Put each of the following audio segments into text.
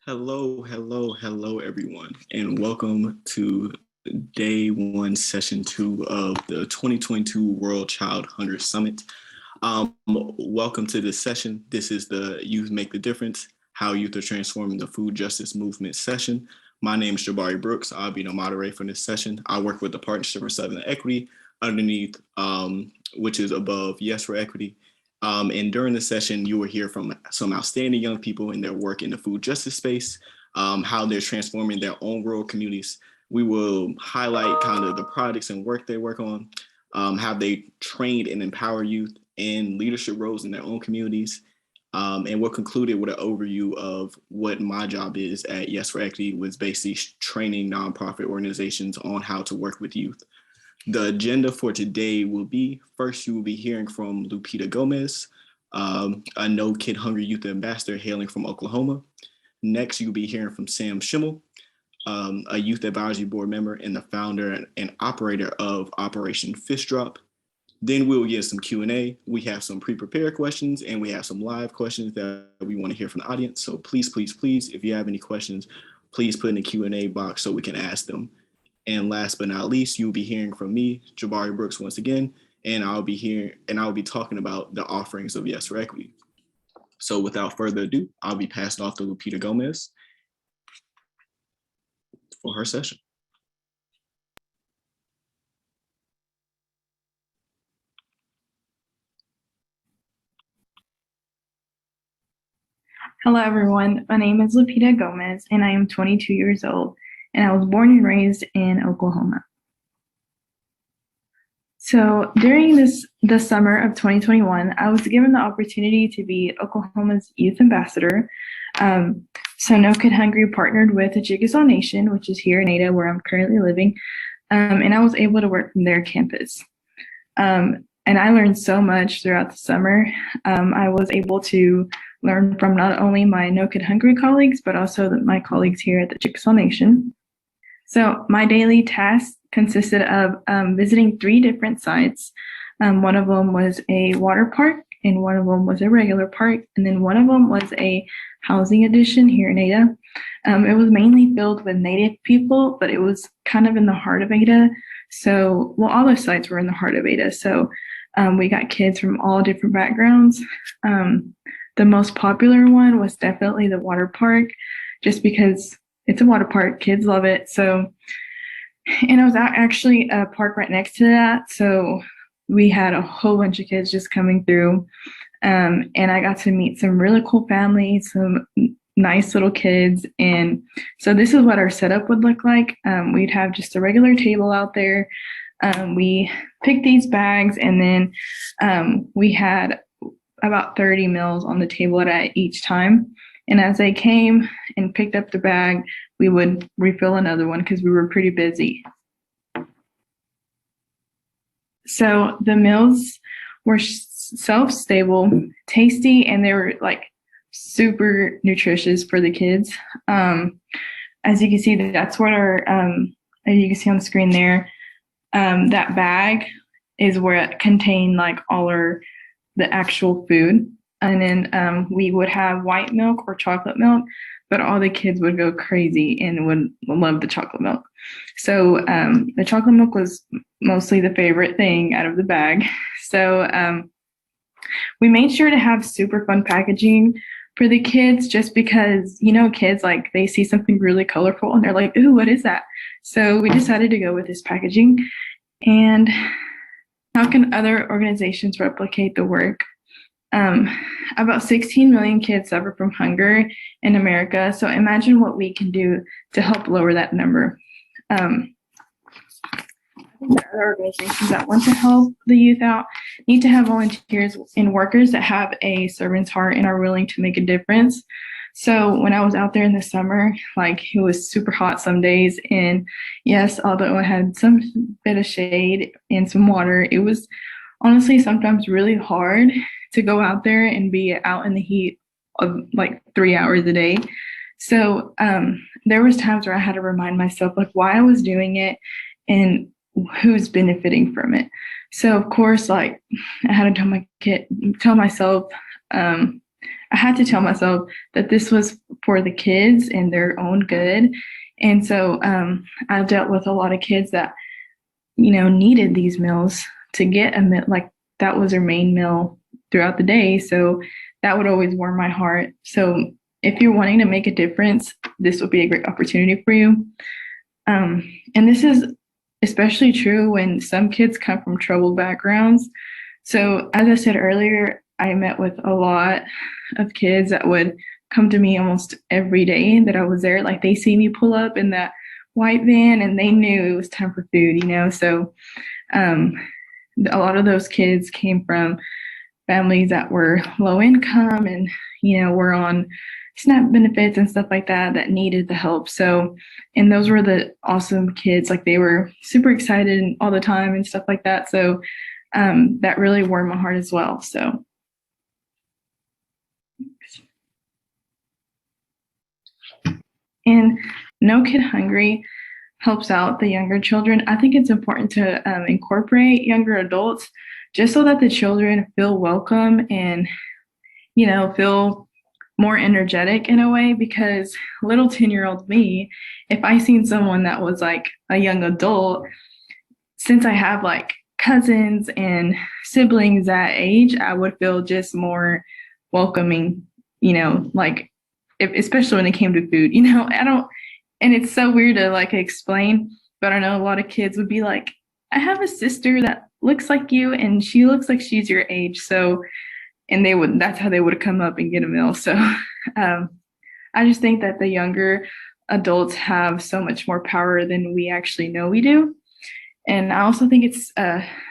Hello, everyone, and welcome to day one, session two of the 2022 World Child Hunger Summit. Welcome to this session. This is the Youth Make the Difference, How Youth Are Transforming the Food Justice Movement session. My name is Jabari Brooks. I'll be the moderator for this session. I work with the Partnership for Southern Equity underneath, which is above Yes for Equity. And during the session, you will hear from some outstanding young people in their work in the food justice space, how they're transforming their own rural communities. We will highlight kind of the projects and work they work on, how they trained and empower youth in leadership roles in their own communities. And we'll conclude it with an overview of what my job is at Yes for Equity, was basically training nonprofit organizations on how to work with youth. The agenda for today will be, first you will be hearing from Lupita Gomez, a No Kid Hungry Youth Ambassador hailing from Oklahoma. Next, you'll be hearing from Schimmel, a Youth Advisory Board member and the founder and operator of Operation Fish Drop. Then we'll get some Q&A. We have some pre-prepared questions and we have some live questions that we want to hear from the audience. So please, if you have any questions, please put in the Q&A box so we can ask them. And last but not least, you'll be hearing from me, Jabari Brooks, once again, and I'll be talking about the offerings of Yes for Equity. So without further ado, I'll be passing off to Lupita Gomez for her session. Hello, everyone. My name is Lupita Gomez, and I am 22 years old, and I was born and raised in Oklahoma. So during the summer of 2021, I was given the opportunity to be Oklahoma's youth ambassador. So No Kid Hungry partnered with the Chickasaw Nation, which is here in Ada, where I'm currently living, and I was able to work from their campus. And I learned so much throughout the summer. I was able to learn from not only my No Kid Hungry colleagues, but also my colleagues here at the Chickasaw Nation. So my daily task consisted of visiting 3 different sites. One of them was a water park, and one of them was a regular park, and then one of them was a housing addition here in Ada. It was mainly filled with Native people, but it was kind of in the heart of Ada. So, well, all those sites were in the heart of Ada. So we got kids from all different backgrounds. The most popular one was definitely the water park, just because it's a water park, kids love it. So, and I was actually a park right next to that. So we had a whole bunch of kids just coming through. And I got to meet some really cool families, some nice little kids. And so this is what our setup would look like. We'd have just a regular table out there. We picked these bags, and then we had about 30 meals on the table at each time. And as they came and picked up the bag, we would refill another one because we were pretty busy. So the meals were self-stable, tasty, and they were like super nutritious for the kids. As you can see, that's what our, as you can see on the screen there, that bag is where it contained like all the actual food. And then we would have white milk or chocolate milk, but all the kids would go crazy and would love the chocolate milk. So the chocolate milk was mostly the favorite thing out of the bag. So we made sure to have super fun packaging for the kids, just because, you know, kids, like, they see something really colorful and they're like, ooh, what is that? So we decided to go with this packaging. And how can other organizations replicate the work? About 16 million kids suffer from hunger in America. So imagine what we can do to help lower that number. I think the other organizations that want to help the youth out need to have volunteers and workers that have a servant's heart and are willing to make a difference. So when I was out there in the summer, like, it was super hot some days, and yes, although I had some bit of shade and some water, it was honestly sometimes really hard to go out there and be out in the heat of like 3 hours a day. So there was times where I had to remind myself like why I was doing it and who's benefiting from it. So of course, like, I had to tell myself I had to tell myself that this was for the kids and their own good. And so I dealt with a lot of kids that, needed these meals to get a meal, like that was their main meal throughout the day. So that would always warm my heart. So if you're wanting to make a difference, this would be a great opportunity for you. And this is especially true when some kids come from troubled backgrounds. So as I said earlier, I met with a lot of kids that would come to me almost every day that I was there. Like they see me pull up in that white van and they knew it was time for food, So a lot of those kids came from families that were low income and, were on SNAP benefits and stuff like that needed the help. So, and those were the awesome kids. Like they were super excited all the time and stuff like that. So that really warmed my heart as well. So. And No Kid Hungry helps out the younger children. I think it's important to incorporate younger adults just so that the children feel welcome and, feel more energetic in a way, because little 10-year-old me, if I seen someone that was like a young adult, since I have like cousins and siblings that age, I would feel just more welcoming, like especially when it came to food, and it's so weird to like explain, but I know a lot of kids would be like, I have a sister that looks like you and she looks like she's your age. So, and that's how they would come up and get a meal. So I just think that the younger adults have so much more power than we actually know we do. And I also think it's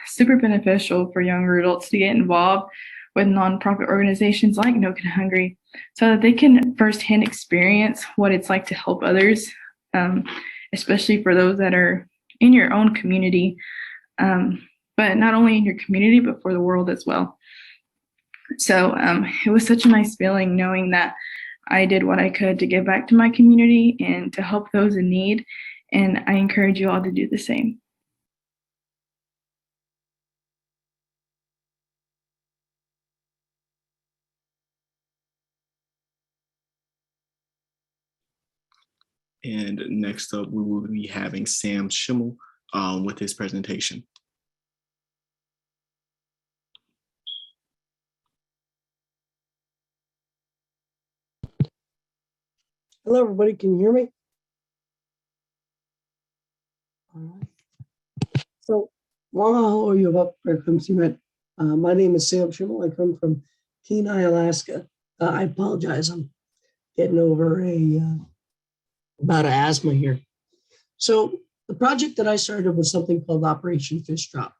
super beneficial for younger adults to get involved with nonprofit organizations like No Kid Hungry so that they can firsthand experience what it's like to help others, especially for those that are in your own community, but not only in your community, but for the world as well. So it was such a nice feeling knowing that I did what I could to give back to my community and to help those in need. And I encourage you all to do the same. And next up, we will be having Sam Schimmel with his presentation. Hello, everybody. Can you hear me? All right. So, my name is Sam Schimmel. I come from CNAY, Alaska. I apologize. I'm getting over about asthma here. So, the project that I started was something called Operation Fish Drop.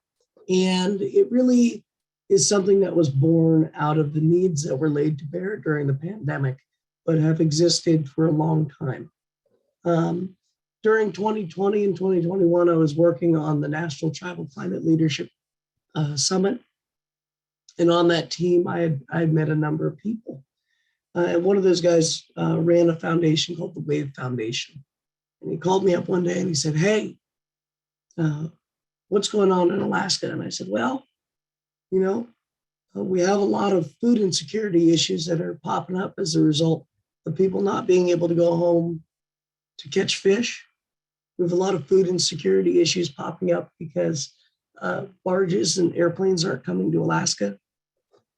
And it really is something that was born out of the needs that were laid to bear during the pandemic, but have existed for a long time. During 2020 and 2021, I was working on the National Tribal Climate Leadership Summit. And on that team, I had met a number of people. And one of those guys ran a foundation called the WAVE Foundation. And he called me up one day and he said, hey, what's going on in Alaska? And I said, well, we have a lot of food insecurity issues that are popping up as a result of people not being able to go home to catch fish. We have a lot of food insecurity issues popping up because barges and airplanes aren't coming to Alaska.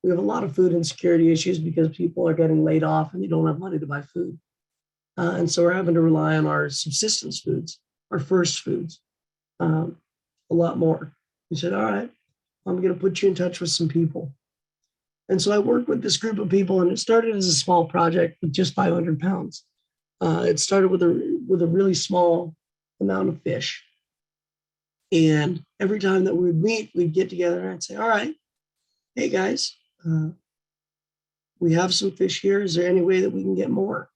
We have a lot of food insecurity issues because people are getting laid off and they don't have money to buy food. And so we're having to rely on our subsistence foods, our first foods, a lot more. He said, all right, I'm going to put you in touch with some people. And so I worked with this group of people, and it started as a small project with just 500 pounds. It started with a really small amount of fish. And every time that we would meet, we'd get together and I'd say, all right, hey guys, we have some fish here. Is there any way that we can get more?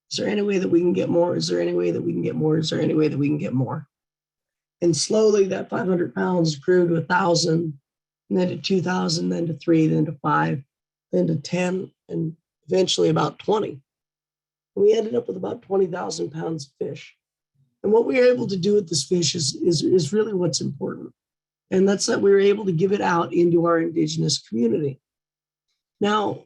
Is there any way that we can get more? Is there any way that we can get more? Is there any way that we can get more? And slowly that 500 pounds grew to 1,000, and then to 2,000, then to 3, then to 5, then to 10, and eventually about 20. And we ended up with about 20,000 pounds of fish. And what we were able to do with this fish is really what's important. And that's that we were able to give it out into our indigenous community. Now,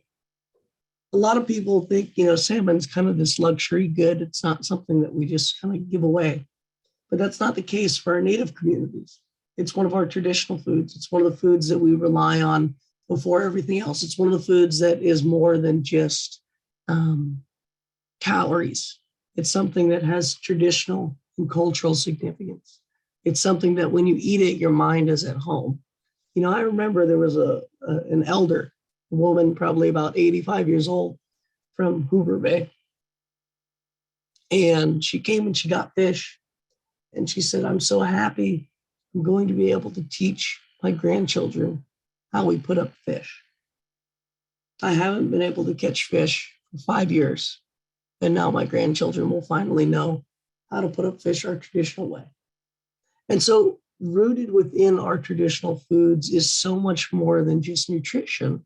a lot of people think, salmon's kind of this luxury good. It's not something that we just kind of give away. But that's not the case for our Native communities. It's one of our traditional foods. It's one of the foods that we rely on before everything else. It's one of the foods that is more than just calories. It's something that has traditional and cultural significance. It's something that when you eat it, your mind is at home. I remember there was an elder, a woman probably about 85 years old from Hoover Bay. And she came and she got fish. And she said, I'm so happy I'm going to be able to teach my grandchildren how we put up fish. I haven't been able to catch fish for 5 years. And now my grandchildren will finally know how to put up fish our traditional way. And so rooted within our traditional foods is so much more than just nutrition.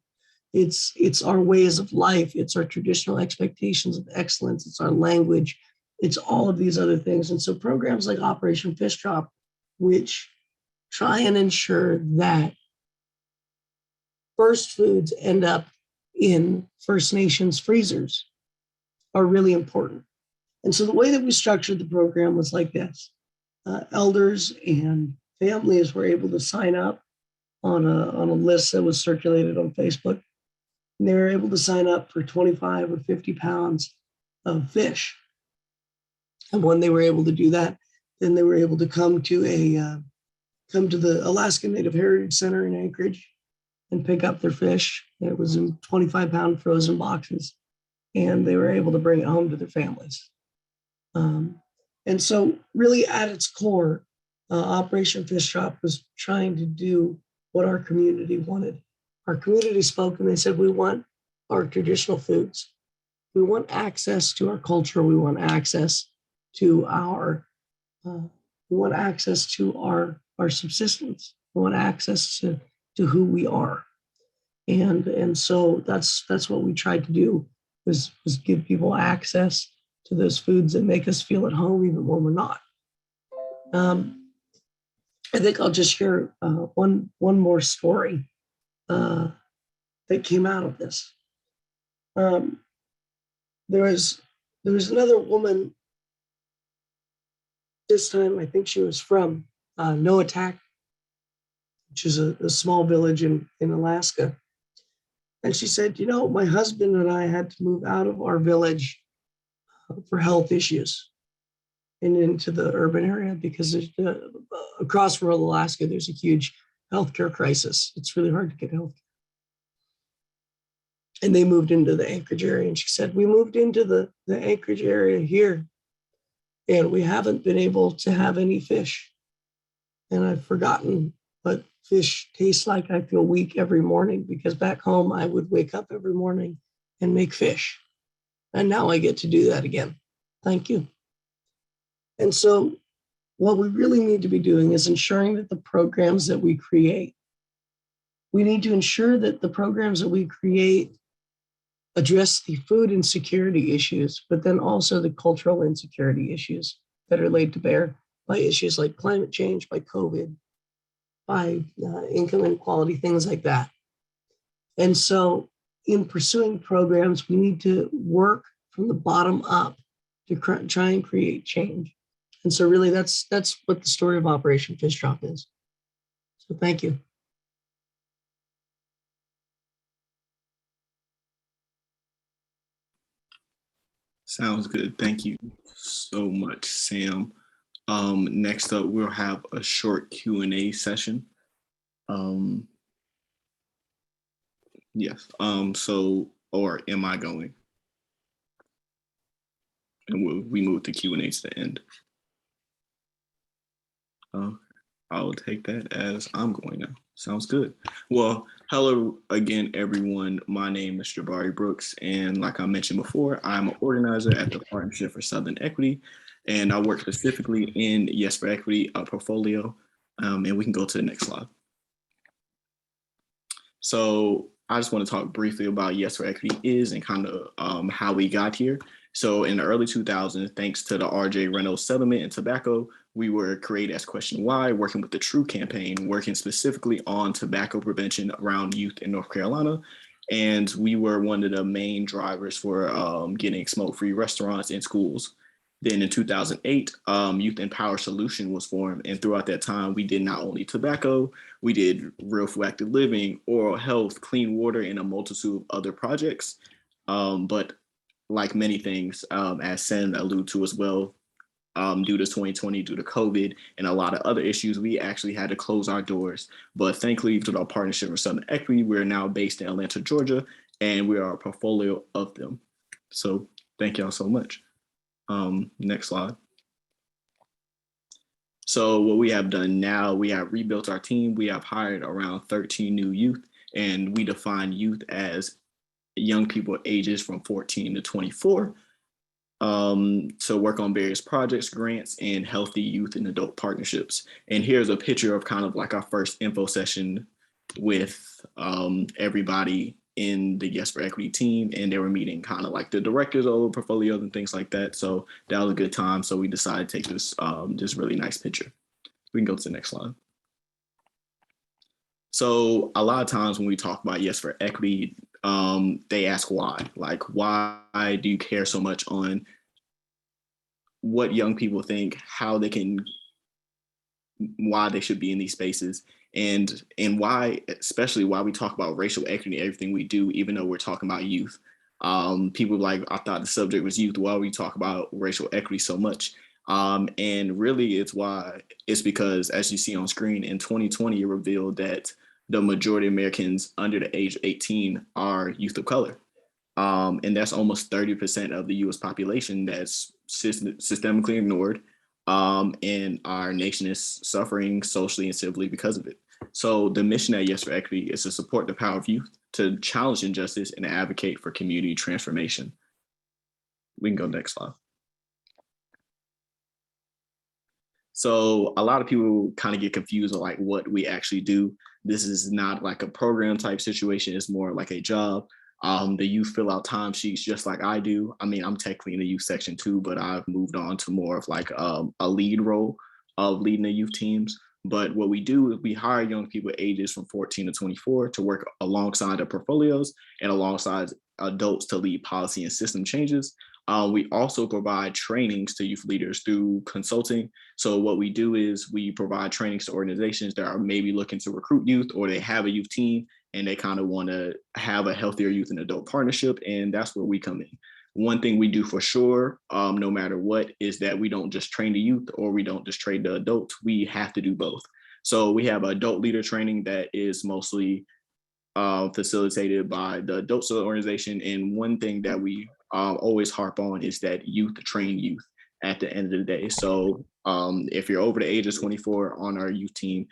It's our ways of life. It's our traditional expectations of excellence. It's our language. It's all of these other things. And so programs like Operation Fish Drop, which try and ensure that first foods end up in First Nations freezers, are really important. And so the way that we structured the program was like this. Elders and families were able to sign up on a list that was circulated on Facebook. And they were able to sign up for 25 or 50 pounds of fish. And when they were able to do that, then they were able to come to the Alaska Native Heritage Center in Anchorage and pick up their fish. It was in 25-pound frozen boxes, and they were able to bring it home to their families. And so really at its core, Operation Fish Drop was trying to do what our community wanted. Our community spoke and they said, we want our traditional foods. We want access to our culture. We want access to our subsistence. We want access to who we are. And so that's what we tried to do was give people access to those foods that make us feel at home even when we're not. I think I'll just share one more story that came out of this. There was another woman. This time, I think she was from Noatak, which is a small village in Alaska. And she said, my husband and I had to move out of our village for health issues and into the urban area because across rural Alaska, there's a huge healthcare crisis. It's really hard to get healthcare. And they moved into the Anchorage area. And she said, we moved into the Anchorage area here, and we haven't been able to have any fish. And I've forgotten what fish tastes like. I feel weak every morning because back home, I would wake up every morning and make fish. And now I get to do that again. Thank you. And so what we really need to be doing is ensuring that the programs that we create, we need to ensure that the programs that we create address the food insecurity issues, but then also the cultural insecurity issues that are laid to bear by issues like climate change, by COVID, by income inequality, things like that. And so in pursuing programs, we need to work from the bottom up to try and create change. And so really that's what the story of Operation Fish Drop is. So thank you. Sounds good. Thank you so much, Sam. Next up, we'll have a short Q&A session. Yes. Or am I going? And we move the Q&A to the end. I'll take that as I'm going now. Sounds good. Well, hello again, everyone. My name is Jabari Brooks, and like I mentioned before, I'm an organizer at the Partnership for Southern Equity, and I work specifically in Yes for Equity portfolio, and we can go to the next slide. So I just want to talk briefly about Yes for Equity is and kind of how we got here. So in the early 2000s, thanks to the R.J. Reynolds settlement in tobacco, we were created as Question Why, working with the True campaign, working specifically on tobacco prevention around youth in North Carolina. And we were one of the main drivers for getting smoke-free restaurants in schools. Then in 2008, Youth Empower Solution was formed. And throughout that time, we did not only tobacco, we did real food active living, oral health, clean water, and a multitude of other projects. But like many things, as Sen alluded to as well, due to 2020, due to COVID, and a lot of other issues, we actually had to close our doors. But thankfully, through our partnership with Southern Equity, we're now based in Atlanta, Georgia, and we are a portfolio of them. So thank y'all so much. Next slide. So what we have done now, we have rebuilt our team. We have hired around 13 new youth, and we define youth as young people ages from 14 to 24. So work on various projects, grants, and healthy youth and adult partnerships. And here's a picture of kind of like our first info session with everybody in the Yes for Equity team, and they were meeting kind of like the directors of portfolios and things like that. So that was a good time. So we decided to take this really nice picture. We can go to the next slide. So a lot of times when we talk about Yes for Equity, they ask why. Like, why do you care so much on what young people think, how they can, why they should be in these spaces, and why, especially why we talk about racial equity and everything we do, even though we're talking about youth. People like, I thought the subject was youth. Why we talk about racial equity so much? And really it's because, as you see on screen, in 2020, it revealed that the majority of Americans under the age of 18 are youth of color. And that's almost 30% of the US population that's systemically ignored. And our nation is suffering socially and civilly because of it. So the mission at Yes for Equity is to support the power of youth, to challenge injustice, and advocate for community transformation. We can go next slide. So a lot of people kind of get confused on like what we actually do. This is not like a program type situation. It's more like a job. The youth fill out timesheets just like I do. I mean, I'm technically in the youth section too, but I've moved on to more of like a lead role of leading the youth teams. But what we do is we hire young people ages from 14 to 24 to work alongside the portfolios and alongside adults to lead policy and system changes. We also provide trainings to youth leaders through consulting. So what we do is we provide trainings to organizations that are maybe looking to recruit youth, or they have a youth team and they kind of want to have a healthier youth and adult partnership. And that's where we come in. One thing we do for sure, no matter what, is that we don't just train the youth or we don't just train the adults. We have to do both. So we have adult leader training that is mostly facilitated by the adults of the organization. And one thing that we always harp on is that youth train youth at the end of the day. So if you're over the age of 24 on our youth team,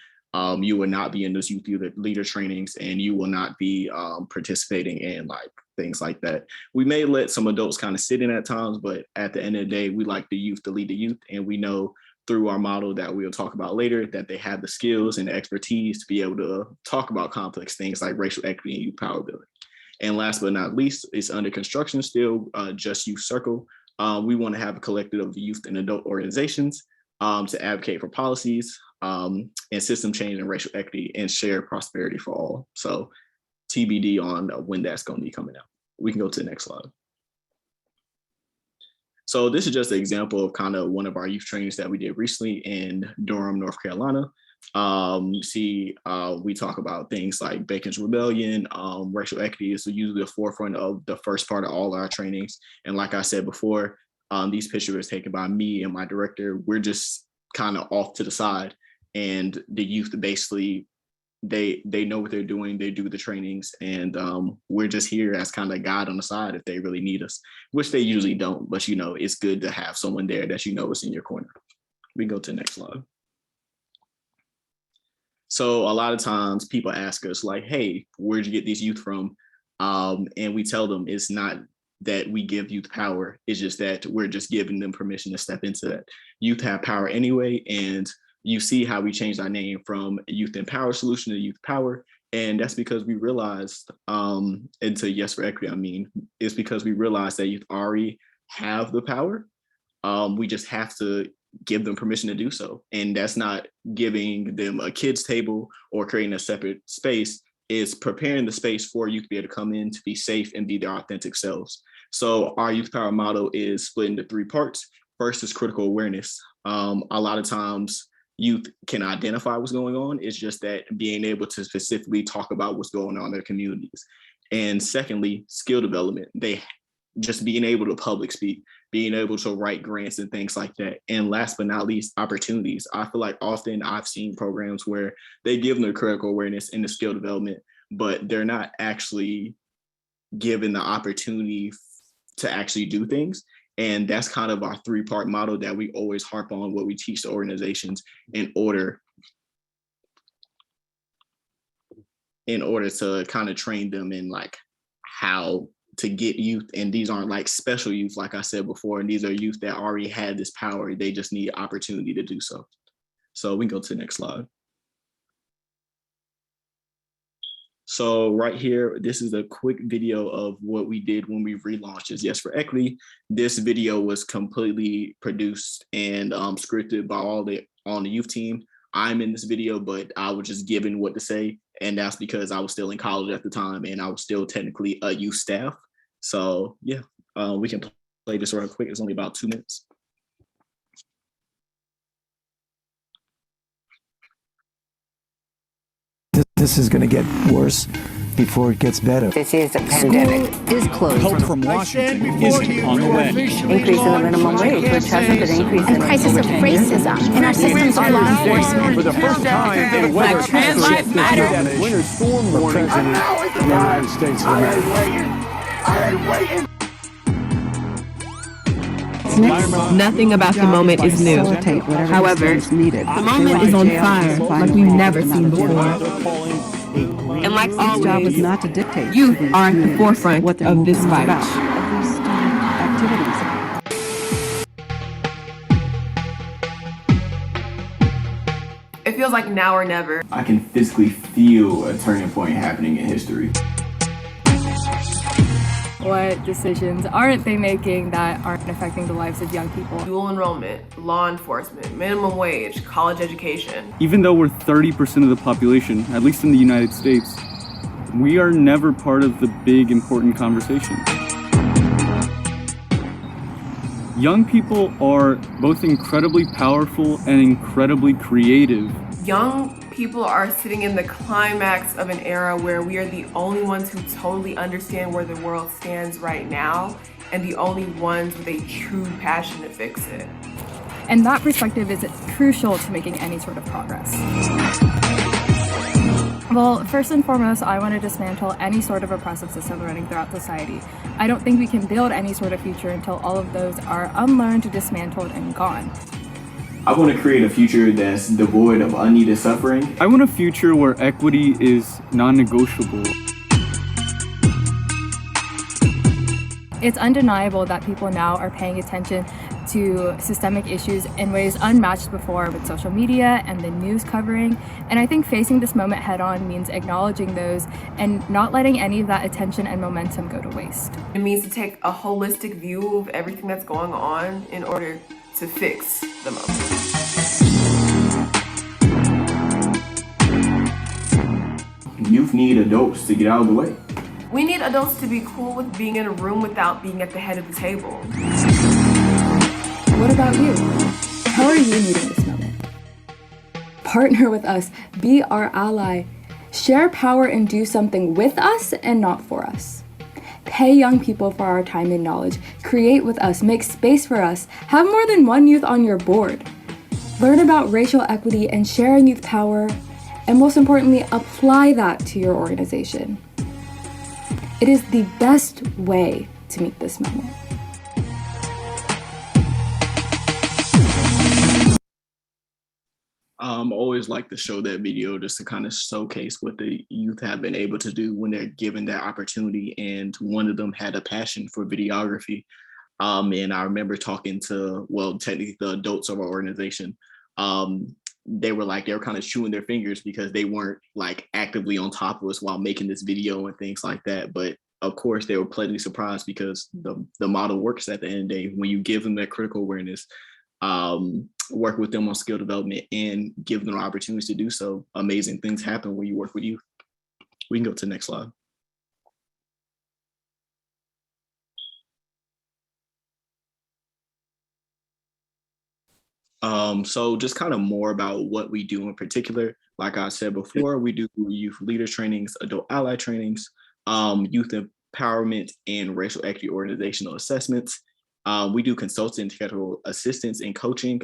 you will not be in those youth leader trainings, and you will not be participating in like things like that. We may let some adults kind of sit in at times, but at the end of the day, we like the youth to lead the youth. And we know through our model that we'll talk about later that they have the skills and the expertise to be able to talk about complex things like racial equity and youth power building. And last but not least, it's under construction still, Just Youth Circle. We want to have a collective of youth and adult organizations to advocate for policies and system change and racial equity and share prosperity for all. So TBD on when that's going to be coming out. We can go to the next slide. So this is just an example of kind of one of our youth trainings that we did recently in Durham, North Carolina. We talk about things like Bacon's Rebellion, racial equity is usually the forefront of the first part of all our trainings. And like I said before, these pictures were taken by me and my director. We're just kind of off to the side, and the youth basically, they know what they're doing, they do the trainings, and we're just here as kind of a guide on the side if they really need us, which they usually don't, but you know, it's good to have someone there that you know is in your corner. We can go to the next slide. So a lot of times people ask us like, hey, where'd you get these youth from? And we tell them it's not that we give youth power, it's just that we're just giving them permission to step into that. Youth have power anyway, and you see how we changed our name from Youth Empower Solution to Youth Power. And that's because we realized, into Yes for Equity, I mean, it's because we realized that youth already have the power. We just have to give them permission to do so. And that's not giving them a kids table or creating a separate space. is preparing the space for youth to be able to come in, to be safe and be their authentic selves. So our youth power model is split into 3 parts. First is critical awareness. A lot of times youth can identify what's going on. It's just that being able to specifically talk about what's going on in their communities. And secondly, skill development. They just being able to public speak, being able to write grants and things like that. And last but not least, opportunities. I feel like often I've seen programs where they give them the critical awareness and the skill development, but they're not actually given the opportunity to actually do things. And that's kind of our 3-part model that we always harp on, what we teach the organizations in order to kind of train them in like how to get youth. And these aren't like special youth, like I said before, and these are youth that already had this power. They just need opportunity to do so. So we can go to the next slide. So right here, this is a quick video of what we did when we relaunched as Yes for Equity. This video was completely produced and scripted by all on the youth team. I'm in this video, but I was just given what to say. And that's because I was still in college at the time and I was still technically a youth staff. So yeah, we can play this real quick. It's only about 2 minutes. This is going to get worse before it gets better. This is a pandemic. School is closed. Help from Washington is on the way. Increase in the minimum wage, which hasn't been increasing. And crisis of racism in our systems of law enforcement. For the first time, the weather Trans lives matter. winter storm warning. The United States of America. Nothing about the moment is new. However, the moment is on fire like we've never seen before. And like always, job is not to dictate youth are at the forefront of this fight. It feels like now or never. I can physically feel a turning point happening in history. What decisions aren't they making that aren't affecting the lives of young people? Dual enrollment, law enforcement, minimum wage, college education. Even though we're 30% of the population, at least in the United States, we are never part of the big important conversation. Young people are both incredibly powerful and incredibly creative. Young people are sitting in the climax of an era where we are the only ones who totally understand where the world stands right now and the only ones with a true passion to fix it. And that perspective is crucial to making any sort of progress. Well, first and foremost, I want to dismantle any sort of oppressive system running throughout society. I don't think we can build any sort of future until all of those are unlearned, dismantled, and gone. I want to create a future that's devoid of unneeded suffering. I want a future where equity is non-negotiable. It's undeniable that people now are paying attention to systemic issues in ways unmatched before with social media and the news covering. And I think facing this moment head on means acknowledging those and not letting any of that attention and momentum go to waste. It means to take a holistic view of everything that's going on in order to fix the moment. Youth need adults to get out of the way. We need adults to be cool with being in a room without being at the head of the table. What about you? How are you meeting this moment? Partner with us, be our ally, share power and do something with us and not for us. Pay young people for our time and knowledge, create with us, make space for us, have more than one youth on your board. Learn about racial equity and sharing youth power, and most importantly, apply that to your organization. It is the best way to meet this moment. Always like to show that video just to kind of showcase what the youth have been able to do when they're given that opportunity. And one of them had a passion for videography. And I remember talking to, well, technically the adults of our organization. They were kind of chewing their fingers because they weren't like actively on top of us while making this video and things like that. But of course, they were pleasantly surprised because the model works at the end of the day. When you give them that critical awareness, work with them on skill development and give them opportunities to do so, amazing things happen when you work with youth. We can go to the next slide. So just kind of more about what we do in particular. Like I said before, we do youth leader trainings, adult ally trainings, youth empowerment, and racial equity organizational assessments. We do consulting, technical assistance, and coaching.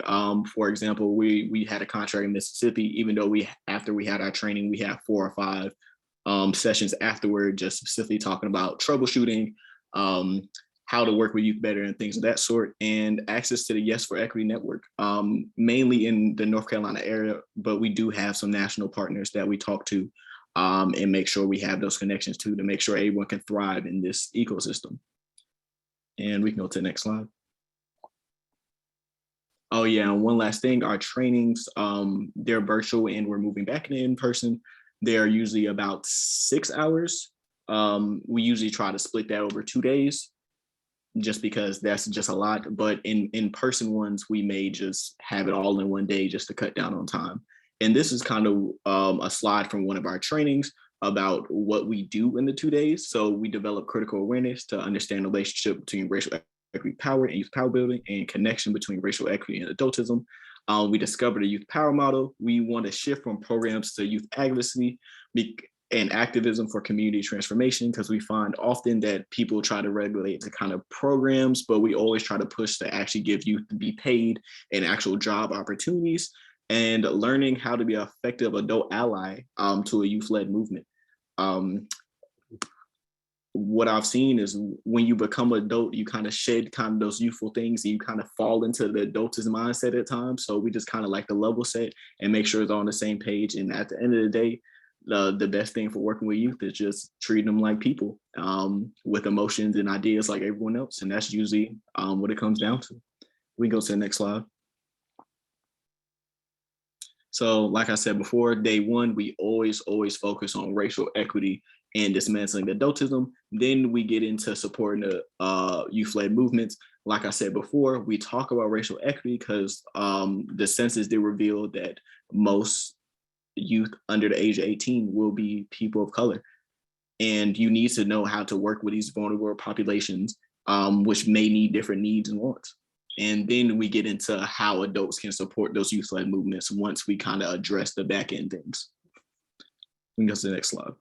For example, we had a contract in Mississippi. Even though after we had our training, we had 4 or 5 sessions afterward, just specifically talking about troubleshooting, how to work with youth better, and things of that sort, and access to the Yes for Equity network, mainly in the North Carolina area, but we do have some national partners that we talk to and make sure we have those connections to make sure everyone can thrive in this ecosystem. And we can go to the next slide. Oh yeah, and one last thing, our trainings, they're virtual and we're moving back in person. They're usually about 6 hours. We usually try to split that over 2 days, just because that's just a lot. But in person ones, we may just have it all in one day just to cut down on time. And this is kind of a slide from one of our trainings about what we do in the 2 days. So we develop critical awareness to understand the relationship between racial equity power and youth power building, and connection between racial equity and adultism. We discovered a youth power model. We want to shift from programs to youth advocacy and activism for community transformation, because we find often that people try to regulate the kind of programs, but we always try to push to actually give youth to be paid and actual job opportunities, and learning how to be an effective adult ally to a youth-led movement. What I've seen is when you become an adult, you kind of shed kind of those youthful things, and you kind of fall into the adultist mindset at times. So we just kind of like to level set and make sure it's on the same page. And at the end of the day, the best thing for working with youth is just treating them like people with emotions and ideas like everyone else. And that's usually what it comes down to. We can go to the next slide. So like I said before, day one, we always focus on racial equity and dismantling adultism. Then we get into supporting the youth-led movements. Like I said before, we talk about racial equity because the census did reveal that most youth under the age of 18 will be people of color. And you need to know how to work with these vulnerable populations, which may need different needs and wants. And then we get into how adults can support those youth-led movements once we kind of address the back end things. We can go to the next slide.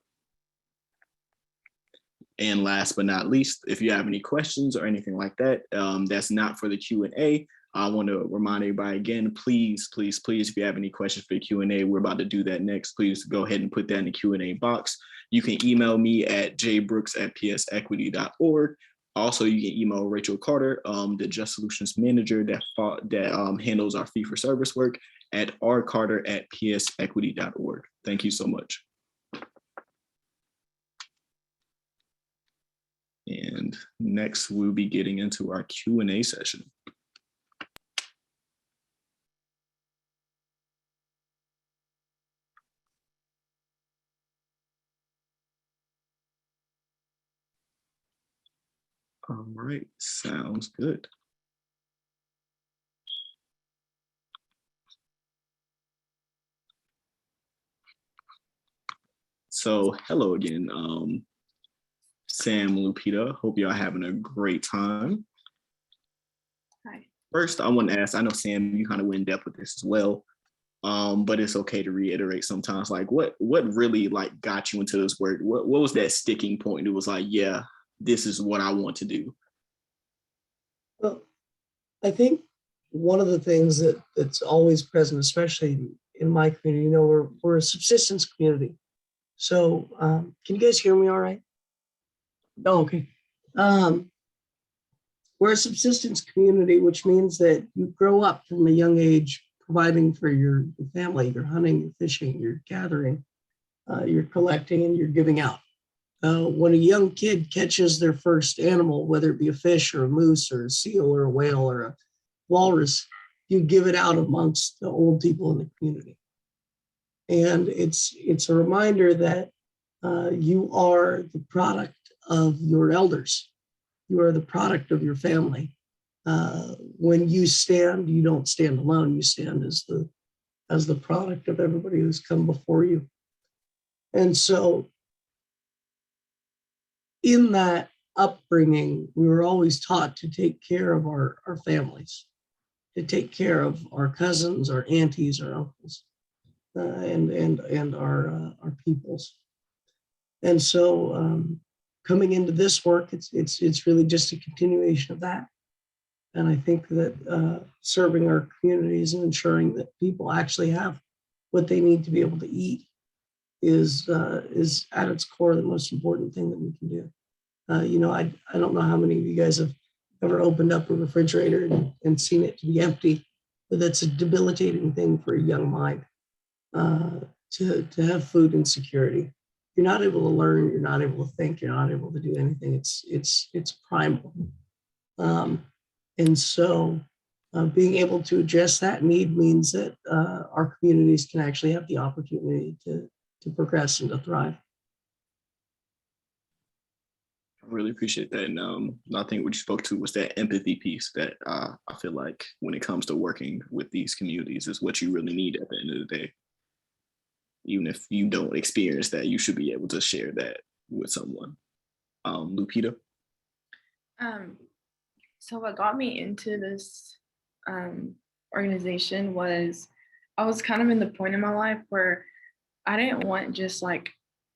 And last but not least, if you have any questions or anything like that, that's not for the Q&A. I want to remind everybody again, please, if you have any questions for the Q&A, we're about to do that next. Please go ahead and put that in the Q&A box. You can email me at jbrooks@psequity.org. Also, you can email Rachel Carter, the Just Solutions Manager that handles our fee-for-service work, at rcarter@psequity.org. Thank you so much. And next, we'll be getting into our Q&A session. All right, sounds good. So hello again, Sam, Lupita. Hope y'all having a great time. Hi. First, I want to ask, I know Sam, you kind of went in depth with this as well, but it's okay to reiterate sometimes, like what really like got you into this work? What was that sticking point? It was like, yeah, this is what I want to do. Well, I think one of the things that's always present, especially in my community, you know, we're a subsistence community. So can you guys hear me all right? Oh, okay. We're a subsistence community, which means that you grow up from a young age providing for your family. You're hunting, you're fishing, you're gathering, you're collecting, and you're giving out. When a young kid catches their first animal, whether it be a fish or a moose or a seal or a whale or a walrus, you give it out amongst the old people in the community. And it's a reminder that you are the product of your elders. You are the product of your family. When you stand, you don't stand alone. You stand as the product of everybody who's come before you. And so in that upbringing, we were always taught to take care of our families, to take care of our cousins, our aunties, our uncles, and our peoples. And so coming into this work, it's really just a continuation of that. And I think that serving our communities and ensuring that people actually have what they need to be able to eat is at its core the most important thing that we can do. I don't know how many of you guys have ever opened up a refrigerator and seen it to be empty, but that's a debilitating thing for a young mind, to have food insecurity. You're not able to learn, you're not able to think, you're not able to do anything. It's primal. And so being able to address that need means that our communities can actually have the opportunity to progress and to thrive. I really appreciate that. And I think what you spoke to was that empathy piece that I feel like when it comes to working with these communities is what you really need at the end of the day. Even if you don't experience that, you should be able to share that with someone. Lupita? So what got me into this organization was I was kind of in the point in my life where I didn't want just like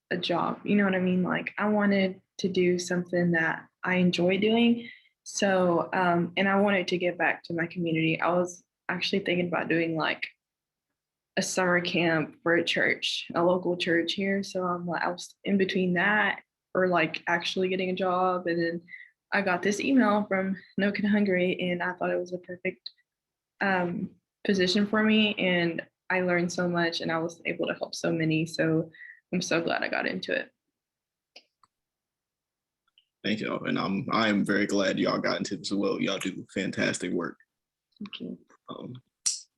a job, you know what I mean? Like I wanted to do something that I enjoy doing. So, and I wanted to give back to my community. I was actually thinking about doing like a summer camp for a church, a local church here. So I was in between that or like actually getting a job. And then I got this email from No Kid Hungry and I thought it was a perfect position for me. And I learned so much and I was able to help so many. So I'm so glad I got into it. Thank you. And I am very glad y'all got into this as well. Y'all do fantastic work. Thank you.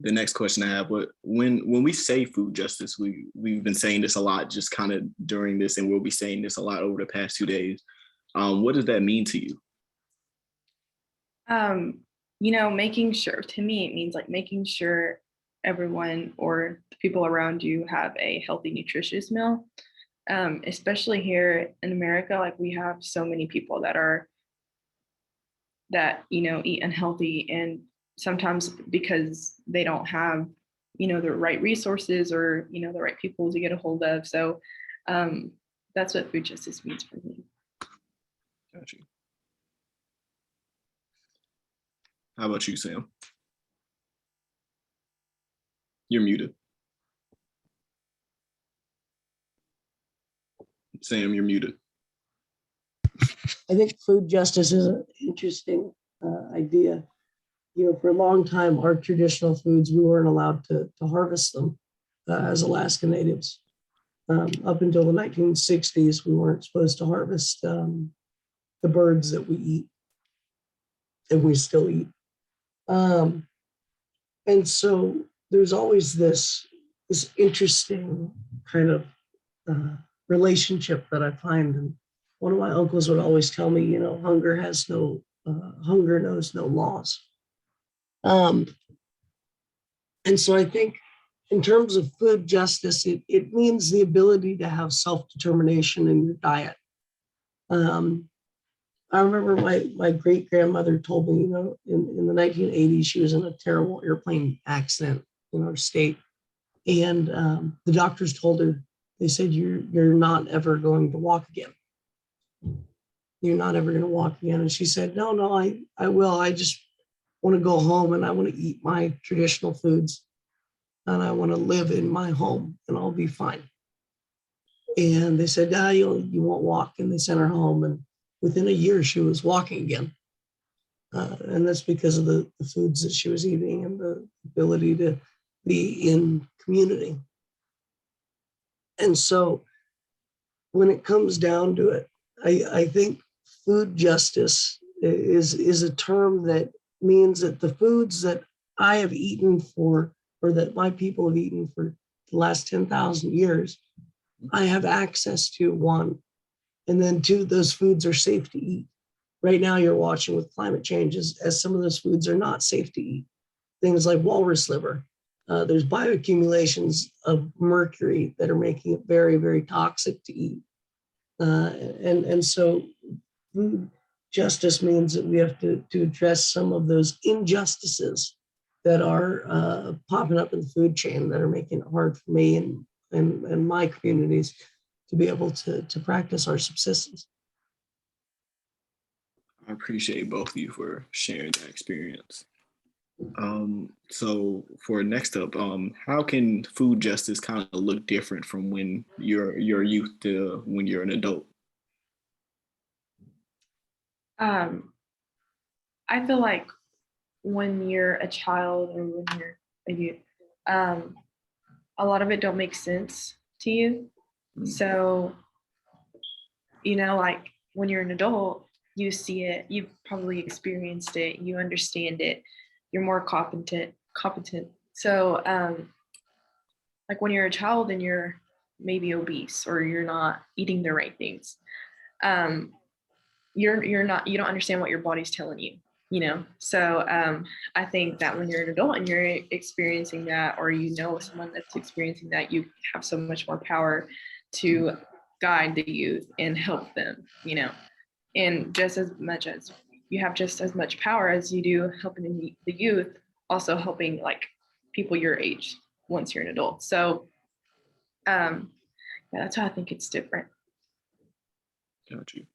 The next question I have, when we say food justice, we've been saying this a lot just kind of during this, and we'll be saying this a lot over the past 2 days. What does that mean to you? Making sure, to me, it means like making sure everyone or the people around you have a healthy, nutritious meal. Especially here in America, like we have so many people that eat unhealthy, and sometimes because they don't have the right resources or the right people to get a hold of. So that's what food justice means for me. Gotcha. How about you, Sam? You're muted. Sam, you're muted. I think food justice is an interesting idea. For a long time, our traditional foods, we weren't allowed to harvest them as Alaska Natives. Up until the 1960s, we weren't supposed to harvest the birds that we eat, and we still eat. And so there's always this interesting kind of relationship that I find. And one of my uncles would always tell me, hunger knows no laws. And so I think in terms of food justice, it means the ability to have self-determination in your diet. I remember my great-grandmother told me, in the 1980s, she was in a terrible airplane accident in our state. And the doctors told her, they said, you're not ever going to walk again. You're not ever going to walk again. And she said, no, I will. I just want to go home and I want to eat my traditional foods and I want to live in my home and I'll be fine. And they said, you won't walk. And they sent her home. And within a year, she was walking again. And that's because of the foods that she was eating and the ability to be in community. And so when it comes down to it, I think food justice is a term that means that the foods that I have eaten for, or that my people have eaten for the last 10,000 years, I have access to, one, and then two, those foods are safe to eat. Right now you're watching with climate change as some of those foods are not safe to eat. Things like walrus liver. There's bioaccumulations of mercury that are making it very, very toxic to eat. And so food justice means that we have to address some of those injustices that are popping up in the food chain that are making it hard for me and my communities to be able to practice our subsistence. I appreciate both of you for sharing that experience. So for next up, how can food justice kind of look different from when you're youth to when you're an adult? I feel like when you're a child or when you're a youth, a lot of it don't make sense to you. So, like when you're an adult, you see it, you've probably experienced it, you understand it, you're more competent. So, like when you're a child and you're maybe obese or you're not eating the right things, you don't understand what your body's telling you. So I think that when you're an adult and you're experiencing that, or someone that's experiencing that, you have so much more power to guide the youth and help them, and just as much as you have just as much power as you do helping the youth, also helping like people your age once you're an adult. So yeah, that's how I think it's different. Got you.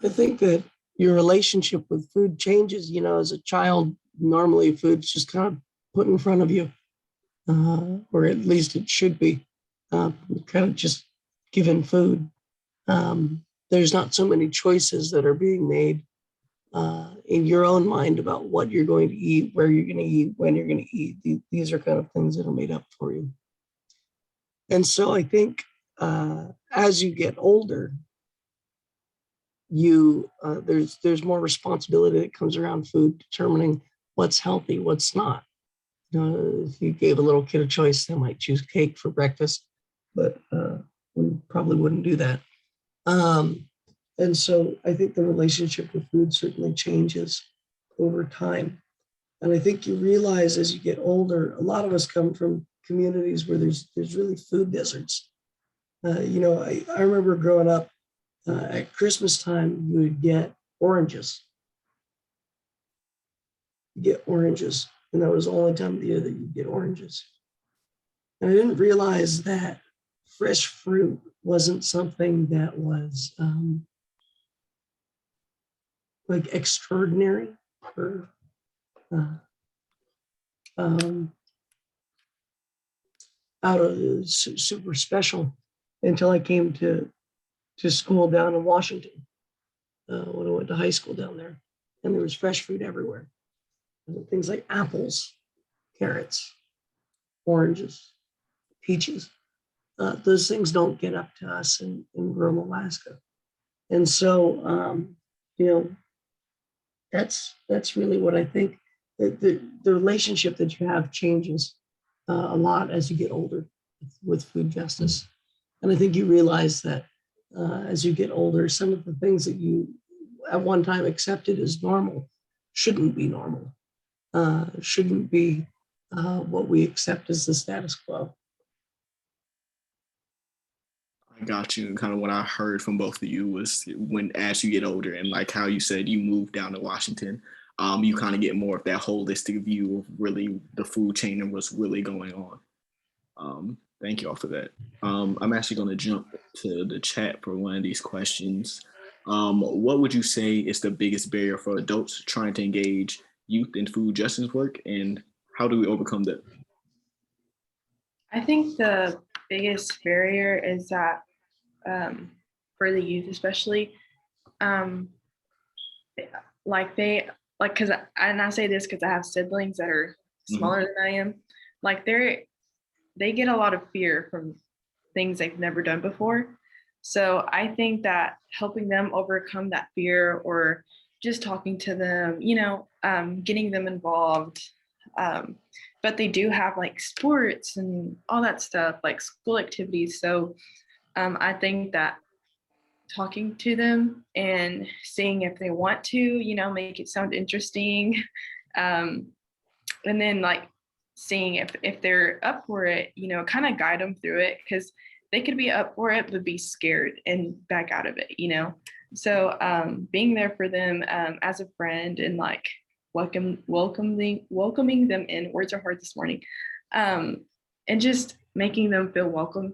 I think that your relationship with food changes. As a child, normally food's just kind of put in front of you, or at least it should be, kind of just given food. There's not so many choices that are being made in your own mind about what you're going to eat, where you're going to eat, when you're going to eat. These are kind of things that are made up for you. And so I think as you get older, there's more responsibility that comes around food, determining what's healthy, what's not. If you gave a little kid a choice, they might choose cake for breakfast, but we probably wouldn't do that. And so I think the relationship with food certainly changes over time. And I think you realize as you get older, a lot of us come from communities where there's really food deserts. I remember growing up, at Christmas time, you would get oranges. And that was the only time of the year that you'd get oranges. And I didn't realize that fresh fruit wasn't something that was like extraordinary or out of super special until I came to school down in Washington when I went to high school down there, and there was fresh fruit everywhere. Things like apples, carrots, oranges, peaches. Those things don't get up to us in rural Alaska. And so, that's really what I think. The relationship that you have changes a lot as you get older with food justice. And I think you realize that as you get older, some of the things that you at one time accepted as normal shouldn't be normal, shouldn't be what we accept as the status quo. I got you. And kind of what I heard from both of you was as you get older, and like how you said you moved down to Washington, you kind of get more of that holistic view of really the food chain and what's really going on. Thank you all for that. I'm actually going to jump to the chat for one of these questions. What would you say is the biggest barrier for adults trying to engage youth in food justice work, and how do we overcome that? I think the biggest barrier is that for the youth especially, and I say this because I have siblings that are smaller than I am, like they get a lot of fear from things they've never done before. So I think that helping them overcome that fear, or just talking to them, getting them involved. But they do have like sports and all that stuff, like school activities. So I think that talking to them and seeing if they want to, make it sound interesting. And then like seeing if they're up for it, kind of guide them through it. Because they could be up for it, but be scared and back out of it, you know? So being there for them as a friend and like welcoming them in, words are hard this morning, and just making them feel welcome,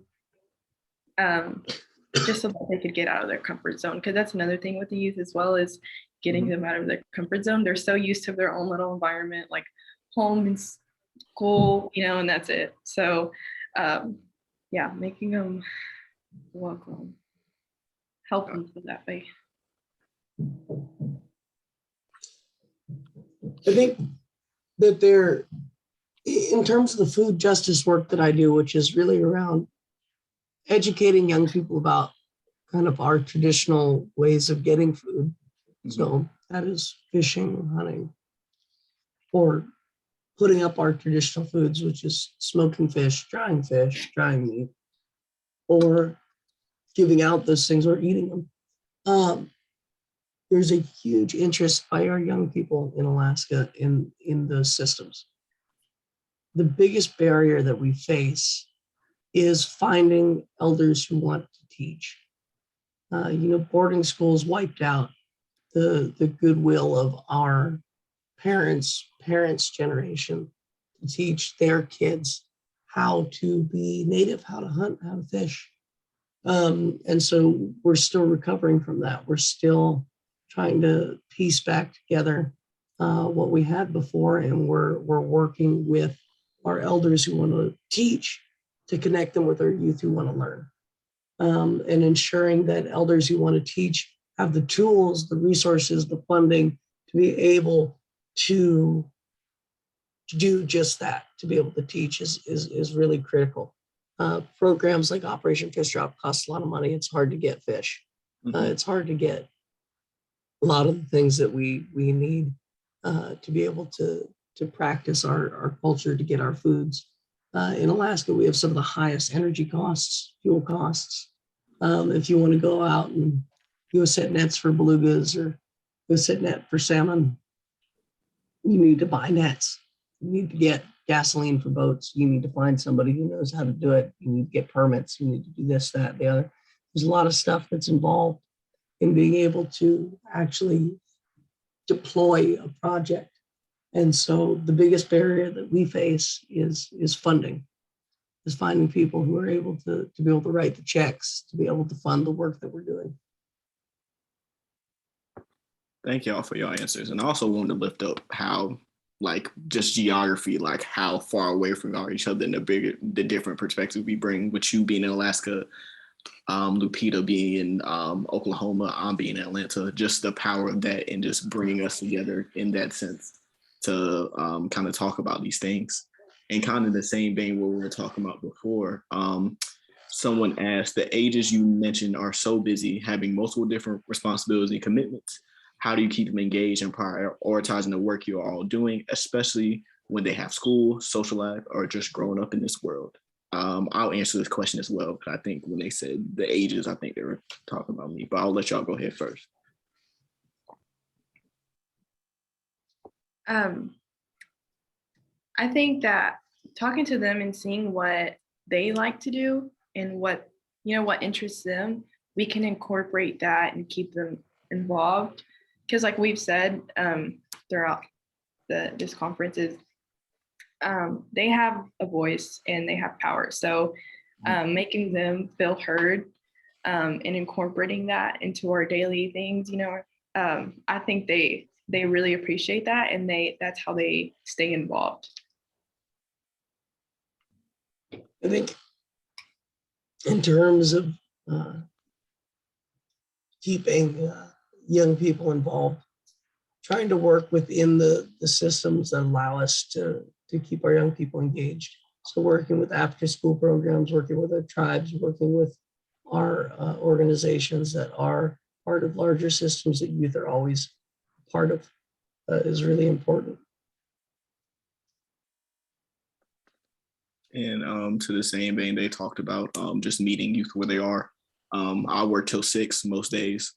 just so that they could get out of their comfort zone. Because that's another thing with the youth as well, is getting them out of their comfort zone. They're so used to their own little environment, like home and school, you know, and that's it. So yeah, making them welcome, help them feel that way. I think that they're, in terms of the food justice work that I do, which is really around educating young people about kind of our traditional ways of getting food. So that is fishing, hunting, or putting up our traditional foods, which is smoking fish, drying meat, or giving out those things or eating them. There's a huge interest by our young people in Alaska in those systems. The biggest barrier that we face is finding elders who want to teach. Boarding schools wiped out the goodwill of our parents' generation to teach their kids how to be native, how to hunt, how to fish. And so we're still recovering from that. We're still trying to piece back together what we had before, and we're working with our elders who want to teach to connect them with our youth who want to learn, and ensuring that elders who want to teach have the tools, the resources, the funding to be able to do just that, to be able to teach is really critical. Programs like Operation Fish Drop cost a lot of money. It's hard to get fish. It's hard to get a lot of the things that we need to be able to practice our culture, to get our foods. In Alaska, we have some of the highest energy costs, fuel costs. If you want to go out and go set nets for belugas or go set net for salmon, you need to buy nets. You need to get gasoline for boats. You need to find somebody who knows how to do it. You need to get permits. You need to do this, that, the other. There's a lot of stuff that's involved in being able to actually deploy a project. And so the biggest barrier that we face is funding, is finding people who are able to be able to write the checks, to be able to fund the work that we're doing. Thank y'all for your answers. And I also wanted to lift up how, like, just geography, like how far away from each other and the different perspectives we bring, with you being in Alaska, Lupita being in Oklahoma, I'm being in Atlanta, just the power of that and just bringing us together in that sense to kind of talk about these things. And kind of the same vein what we were talking about before, someone asked, the ages you mentioned are so busy, having multiple different responsibilities and commitments. How do you keep them engaged and prioritizing the work you're all doing, especially when they have school, social life, or just growing up in this world? I'll answer this question as well, because I think when they said the ages, I think they were talking about me, but I'll let y'all go ahead first. I think that talking to them and seeing what they like to do and what interests them, we can incorporate that and keep them involved. Because like we've said throughout this conference is they have a voice and they have power. So making them feel heard and incorporating that into our daily things, I think they really appreciate that, and that's how they stay involved. I think in terms of keeping young people involved, trying to work within the systems that allow us to keep our young people engaged. So working with after school programs, working with our tribes, working with our organizations that are part of larger systems that youth are always part of is really important. And to the same vein, they talked about just meeting youth where they are. I work till 6 most days.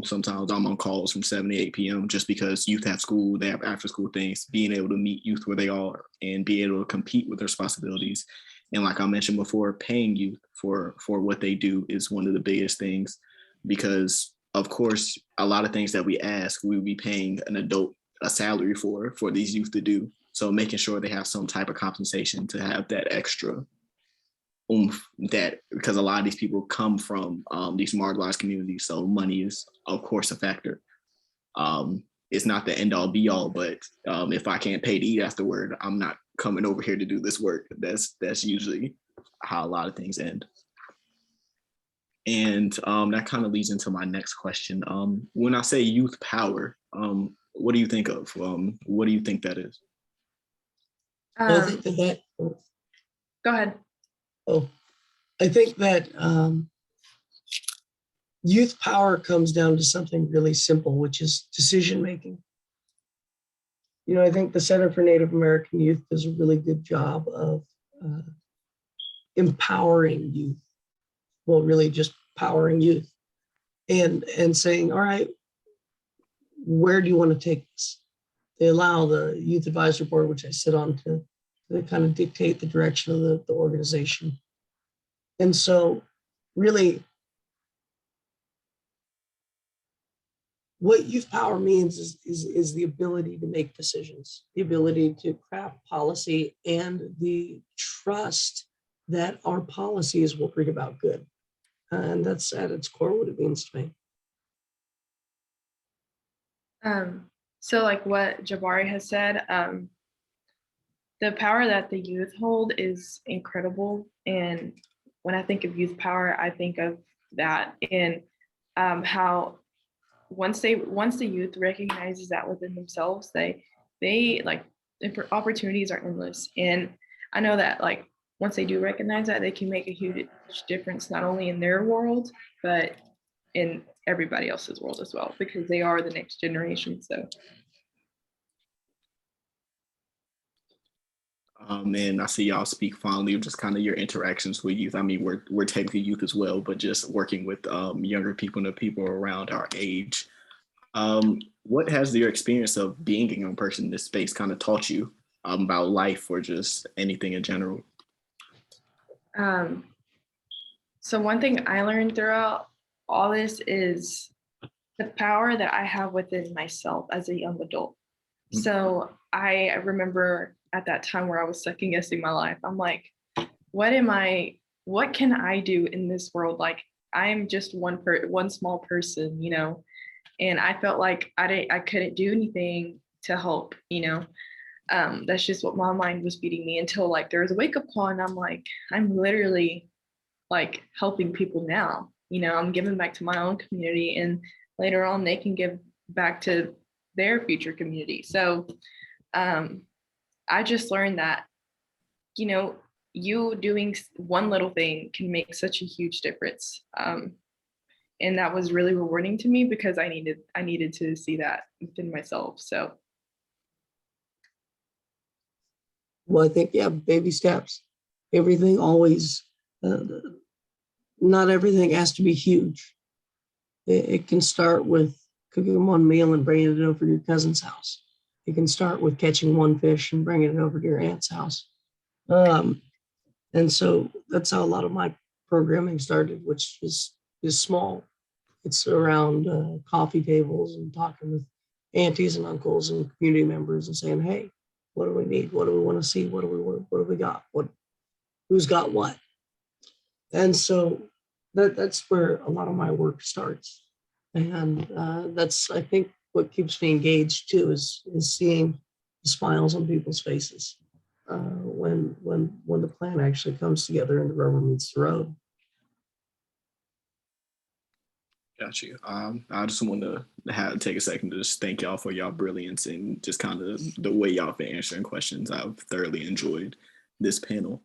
Sometimes I'm on calls from 7 to 8 p.m. just because youth have school, they have after school things. Being able to meet youth where they are and be able to compete with their responsibilities And like I mentioned before, paying youth for what they do is one of the biggest things, because of course, a lot of things that we ask, we would be paying an adult a salary for these youth to do. So making sure they have some type of compensation to have that extra oomph, that because a lot of these people come from these marginalized communities, so money is of course a factor. It's not the end all be all, but if I can't pay to eat afterward, I'm not coming over here to do this work. That's usually how a lot of things end. And that kind of leads into my next question. When I say youth power, what do you think of? What do you think that is? I think that Go ahead. Oh, I think that youth power comes down to something really simple, which is decision making. You know, I think the Center for Native American Youth does a really good job of empowering youth. Well, really just powering youth and saying, all right, where do you want to take this? They allow the Youth Advisory Board, which I sit on, to kind of dictate the direction of the organization. And so really what youth power means is the ability to make decisions, the ability to craft policy, and the trust that our policies will bring about good. And that's at its core what it means to me. So like what Jabari has said, the power that the youth hold is incredible. And when I think of youth power, I think of that and how once the youth recognizes that within themselves, they like opportunities are endless. And I know that like once they do recognize that, they can make a huge difference, not only in their world, but in everybody else's world as well, because they are the next generation. So. And I see y'all speak fondly of just kind of your interactions with youth. I mean, we're technically youth as well, but just working with younger people and the people around our age. What has your experience of being a young person in this space kind of taught you about life or just anything in general? So one thing I learned throughout all this is the power that I have within myself as a young adult. So I remember at that time where I was second guessing my life, I'm like, what can I do in this world? Like, I'm just one small person, you know, and I felt like I couldn't do anything to help, you know. That's just what my mind was feeding me until like there was a wake up call, and I'm like, I'm literally like helping people now, you know, I'm giving back to my own community, and later on they can give back to their future community. So I just learned that, you know, you doing one little thing can make such a huge difference. And that was really rewarding to me because I needed to see that within myself. So. Well, I think, yeah, baby steps. Everything always, not everything has to be huge. It can start with cooking one meal and bringing it over to your cousin's house. It can start with catching one fish and bringing it over to your aunt's house. And so that's how a lot of my programming started, which is small. It's around coffee tables and talking with aunties and uncles and community members and saying, hey, what do we need? What do we want to see? What do we got? Who's got what? And so that's where a lot of my work starts. And that's, I think, what keeps me engaged too, is seeing the smiles on people's faces when the plan actually comes together and the rubber meets the road. Got you. I just want to take a second to just thank y'all for y'all brilliance and just kind of the way y'all been answering questions. I've thoroughly enjoyed this panel.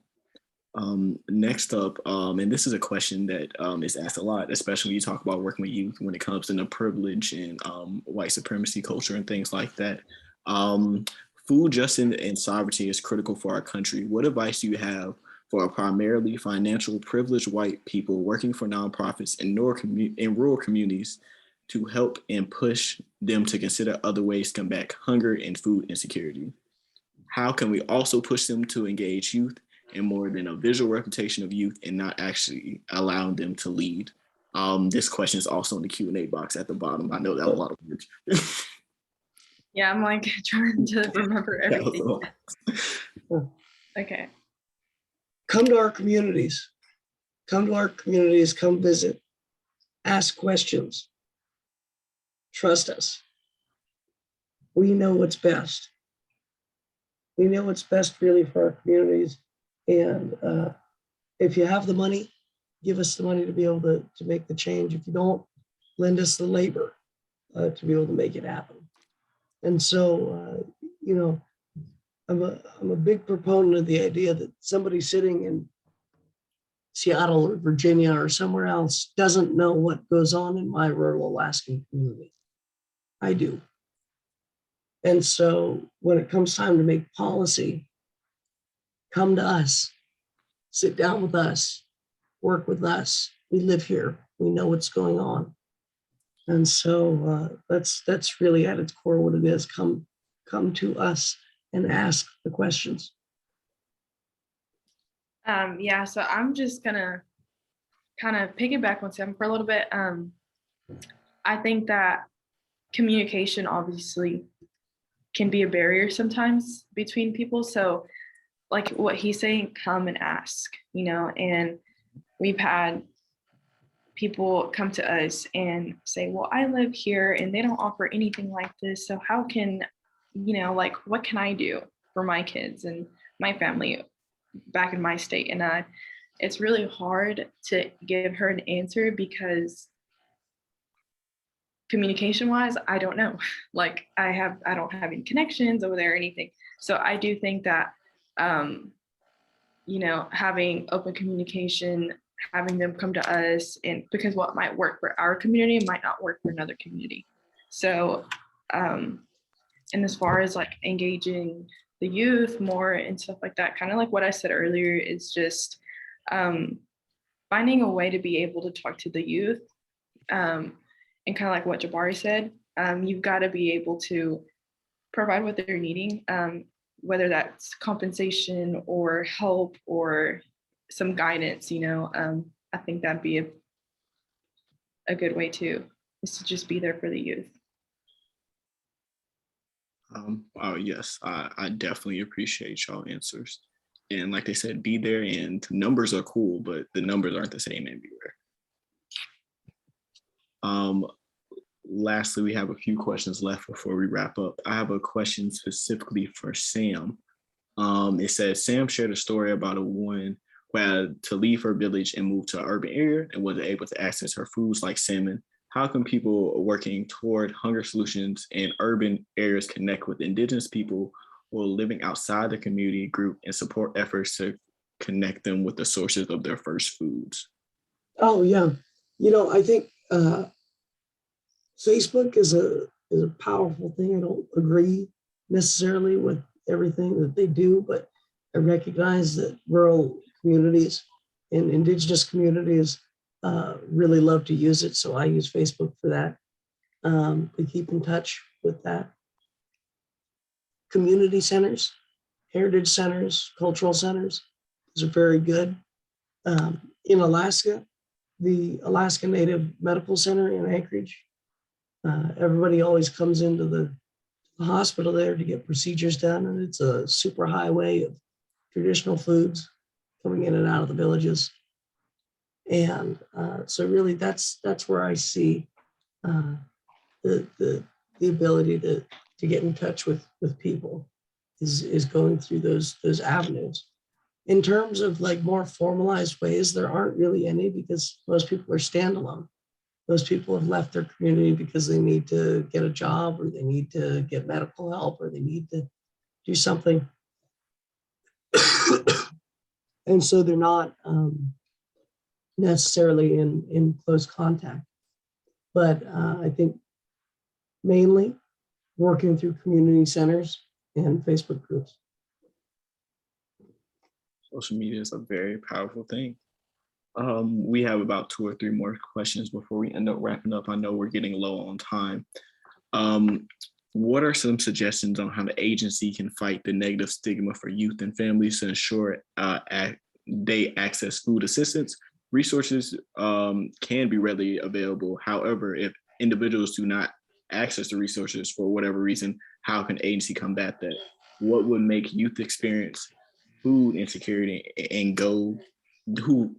Next up, and this is a question that is asked a lot, especially when you talk about working with youth when it comes to the privilege and white supremacy culture and things like that. Food justice and sovereignty is critical for our country. What advice do you have for primarily financial privileged white people working for nonprofits in rural communities to help and push them to consider other ways to combat hunger and food insecurity? How can we also push them to engage youth and more than a visual representation of youth and not actually allowing them to lead? This question is also in the Q&A box at the bottom. I know that was a lot of words. Yeah, I'm like trying to remember everything. Okay. Come to our communities. Come to our communities, come visit, ask questions. Trust us. We know what's best. We know what's best really for our communities. And if you have the money, give us the money to be able to make the change. If you don't, lend us the labor to be able to make it happen. And so, you know, I'm a big proponent of the idea that somebody sitting in Seattle or Virginia or somewhere else doesn't know what goes on in my rural Alaskan community. I do. And so when it comes time to make policy, come to us, sit down with us, work with us. We live here. We know what's going on. And so that's really at its core what it is. Come to us and ask the questions. Yeah, so I'm just gonna kind of piggyback on Sam for a little bit. I think that communication obviously can be a barrier sometimes between people. So like what he's saying, come and ask, you know, and we've had people come to us and say, well, I live here and they don't offer anything like this. So how can, you know, like, what can I do for my kids and my family back in my state? And it's really hard to give her an answer because communication wise, I don't know. Like I don't have any connections over there or anything. So I do think that, you know, having open communication, having them come to us, and because what might work for our community might not work for another community. So, and as far as like engaging the youth more and stuff like that, kind of like what I said earlier, is just finding a way to be able to talk to the youth. And kind of like what Jabari said, you've got to be able to provide what they're needing, whether that's compensation or help or some guidance, you know. I think that'd be a good way too, is to just be there for the youth. Oh yes, I definitely appreciate y'all answers. And like they said, be there, and numbers are cool, but the numbers aren't the same everywhere. Lastly, we have a few questions left before we wrap up. I have a question specifically for Sam. It says, Sam shared a story about a woman who had to leave her village and move to an urban area and wasn't able to access her foods like salmon. How can people working toward hunger solutions in urban areas connect with Indigenous people who are living outside the community group and support efforts to connect them with the sources of their first foods? Oh yeah, you know, I think Facebook is a powerful thing. I don't agree necessarily with everything that they do, but I recognize that rural communities and Indigenous communities really love to use it. So I use Facebook for that. We keep in touch with that. Community centers, heritage centers, cultural centers, those are very good. In Alaska, the Alaska Native Medical Center in Anchorage, everybody always comes into the hospital there to get procedures done, and it's a super highway of traditional foods coming in and out of the villages. And so really that's where I see the ability to get in touch with people is going through those avenues. In terms of like more formalized ways, there aren't really any, because most people are standalone. Most people have left their community because they need to get a job, or they need to get medical help, or they need to do something. And so they're not necessarily in close contact. But I think mainly working through community centers and Facebook groups. Social media is a very powerful thing. We have about 2 or 3 more questions before we end up wrapping up. I know we're getting low on time. what are some suggestions on how the agency can fight the negative stigma for youth and families to ensure they access food assistance? Resources can be readily available. However, if individuals do not access the resources for whatever reason, how can agency combat that? What would make youth experience food insecurity and who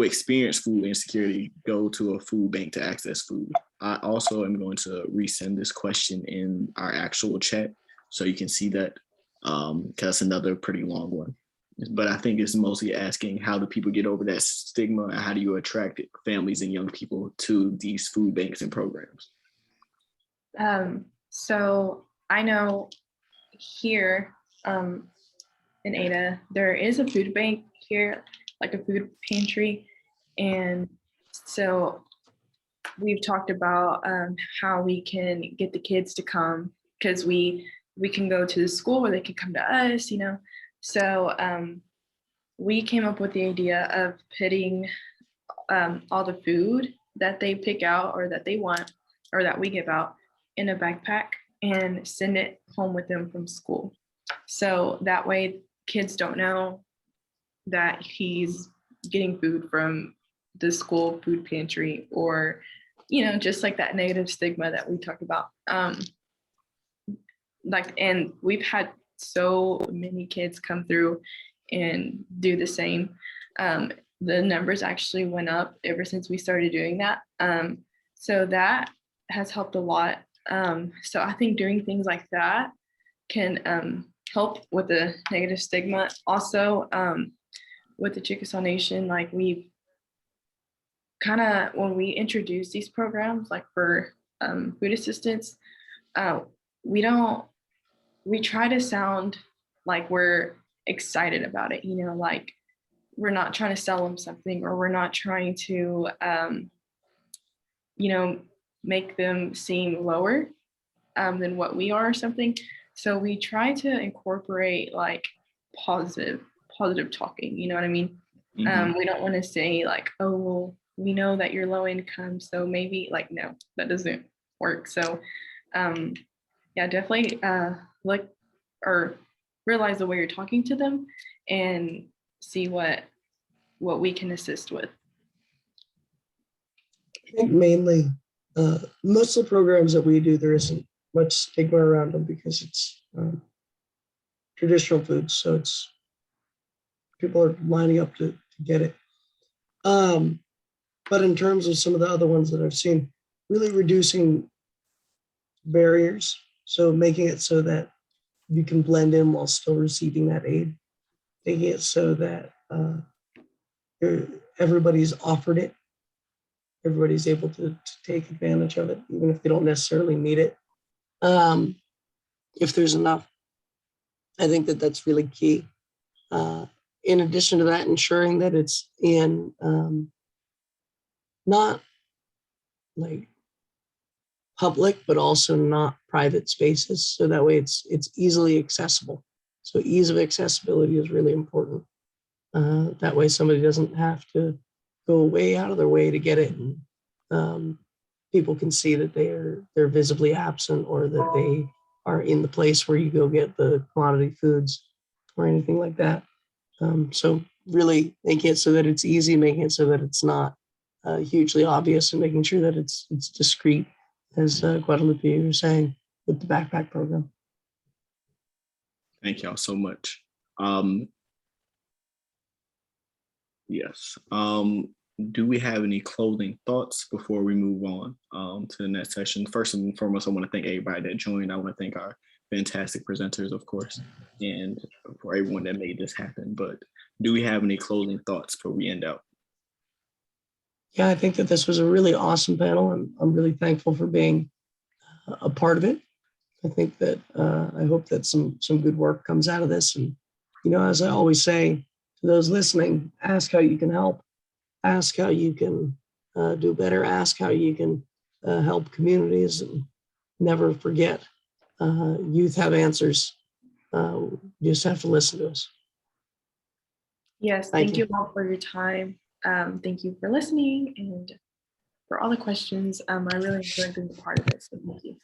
experience food insecurity go to a food bank to access food? I also am going to resend this question in our actual chat so you can see that, because that's another pretty long one. But I think it's mostly asking, how do people get over that stigma, and how do you attract families and young people to these food banks and programs? So I know here in Ada, there is a food bank here, like a food pantry. And so we've talked about how we can get the kids to come, because we can go to the school where they can come to us, you know. So we came up with the idea of putting all the food that they pick out or that they want or that we give out in a backpack and send it home with them from school. So that way kids don't know that he's getting food from the school food pantry, or, you know, just like that negative stigma that we talked about. And we've had so many kids come through and do the same. The numbers actually went up ever since we started doing that. So that has helped a lot. So I think doing things like that can help with the negative stigma. Also, with the Chickasaw Nation, like we've kind of, when we introduce these programs, like for food assistance, we try to sound like we're excited about it, you know, like we're not trying to sell them something, or we're not trying to, you know, make them seem lower than what we are or something. So we try to incorporate like positive talking, you know what I mean? Mm-hmm. We don't want to say like, oh, well, we know that you're low income, so maybe, like, no, that doesn't work. So yeah, definitely look or realize the way you're talking to them and see what we can assist with. I think mainly most of the programs that we do, there isn't much stigma around them because it's traditional foods, so it's people are lining up to get it. But in terms of some of the other ones that I've seen, really reducing barriers, so making it so that you can blend in while still receiving that aid, making it so that everybody's offered it, everybody's able to take advantage of it, even if they don't necessarily need it. If there's enough, I think that that's really key. In addition to that, ensuring that it's in not like public, but also not private spaces. So that way it's easily accessible. So ease of accessibility is really important. That way somebody doesn't have to go way out of their way to get it. And people can see that they're visibly absent, or that they are in the place where you go get the commodity foods or anything like that. So really making it so that it's easy, making it so that it's not hugely obvious, and making sure that it's discreet, as Guadalupe was saying, with the backpack program. Thank y'all so much. Yes. Do we have any closing thoughts before we move on to the next session? First and foremost, I want to thank everybody that joined. I want to thank our fantastic presenters, of course, and for everyone that made this happen. But do we have any closing thoughts before we end out? Yeah, I think that this was a really awesome panel, and I'm really thankful for being a part of it. I think that I hope that some good work comes out of this. And, you know, as I always say to those listening, ask how you can help, ask how you can do better, ask how you can help communities, and never forget, youth have answers. You just have to listen to us. Yes, thank you all for your time. Thank you for listening and for all the questions. I really enjoyed being a part of this. So thank you.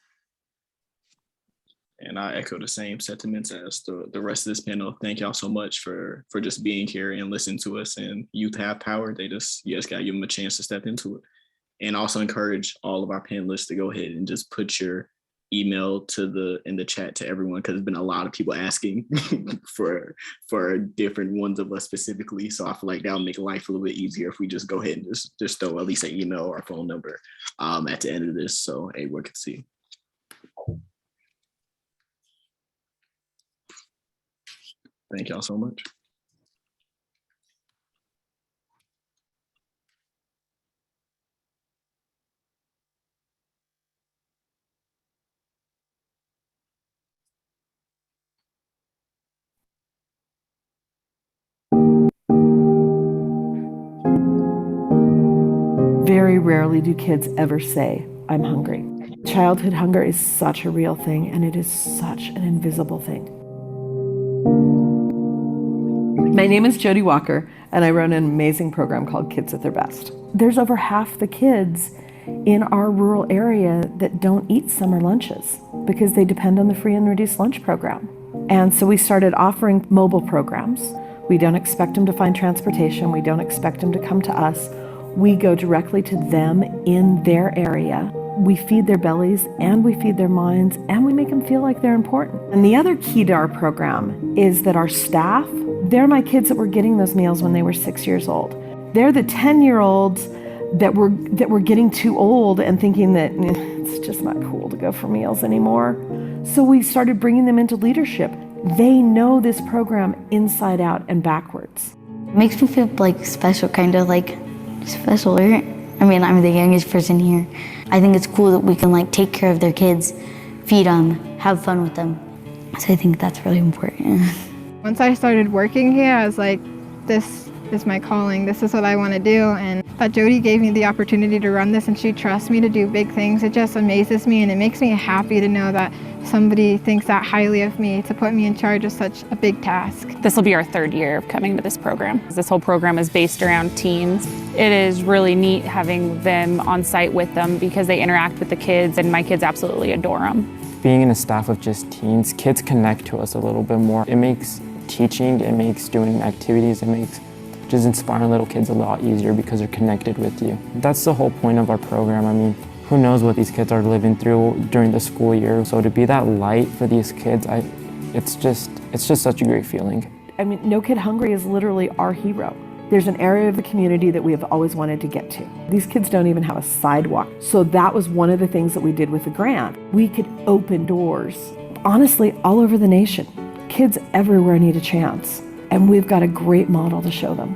And I echo the same sentiments as the rest of this panel. Thank y'all so much for just being here and listening to us. And youth have power. You just got to give them a chance to step into it. And also encourage all of our panelists to go ahead and just put your email in the chat to everyone, because there's been a lot of people asking for different ones of us specifically. So I feel like that'll make life a little bit easier if we just go ahead and just throw at least an email or phone number at the end of this, so everyone can see. Thank y'all so much. Very rarely do kids ever say, "I'm hungry." Childhood hunger is such a real thing, and it is such an invisible thing. My name is Jody Walker, and I run an amazing program called Kids at Their Best. There's over half the kids in our rural area that don't eat summer lunches because they depend on the free and reduced lunch program. And so we started offering mobile programs. We don't expect them to find transportation. We don't expect them to come to us. We go directly to them in their area. We feed their bellies and we feed their minds, and we make them feel like they're important. And the other key to our program is that our staff, they're my kids that were getting those meals when they were 6 years old. They're the 10-year-olds that were getting too old and thinking that it's just not cool to go for meals anymore. So we started bringing them into leadership. They know this program inside out and backwards. It makes me feel like special, kind of like special. I mean, I'm the youngest person here. I think it's cool that we can like take care of their kids, feed them, have fun with them. So I think that's really important. Once I started working here, I was like, this is my calling. This is what I want to do. And that Jody gave me the opportunity to run this, and she trusts me to do big things. It just amazes me, and it makes me happy to know that somebody thinks that highly of me to put me in charge of such a big task. This will be our third year of coming to this program. This whole program is based around teens. It is really neat having them on site with them because they interact with the kids, and my kids absolutely adore them. Being in a staff of just teens, kids connect to us a little bit more. It makes teaching, it makes doing activities, it makes just inspiring little kids a lot easier because they're connected with you. That's the whole point of our program. I mean, who knows what these kids are living through during the school year. So to be that light for these kids, it's just such a great feeling. I mean, No Kid Hungry is literally our hero. There's an area of the community that we have always wanted to get to. These kids don't even have a sidewalk. So that was one of the things that we did with the grant. We could open doors, honestly, all over the nation. Kids everywhere need a chance, and we've got a great model to show them.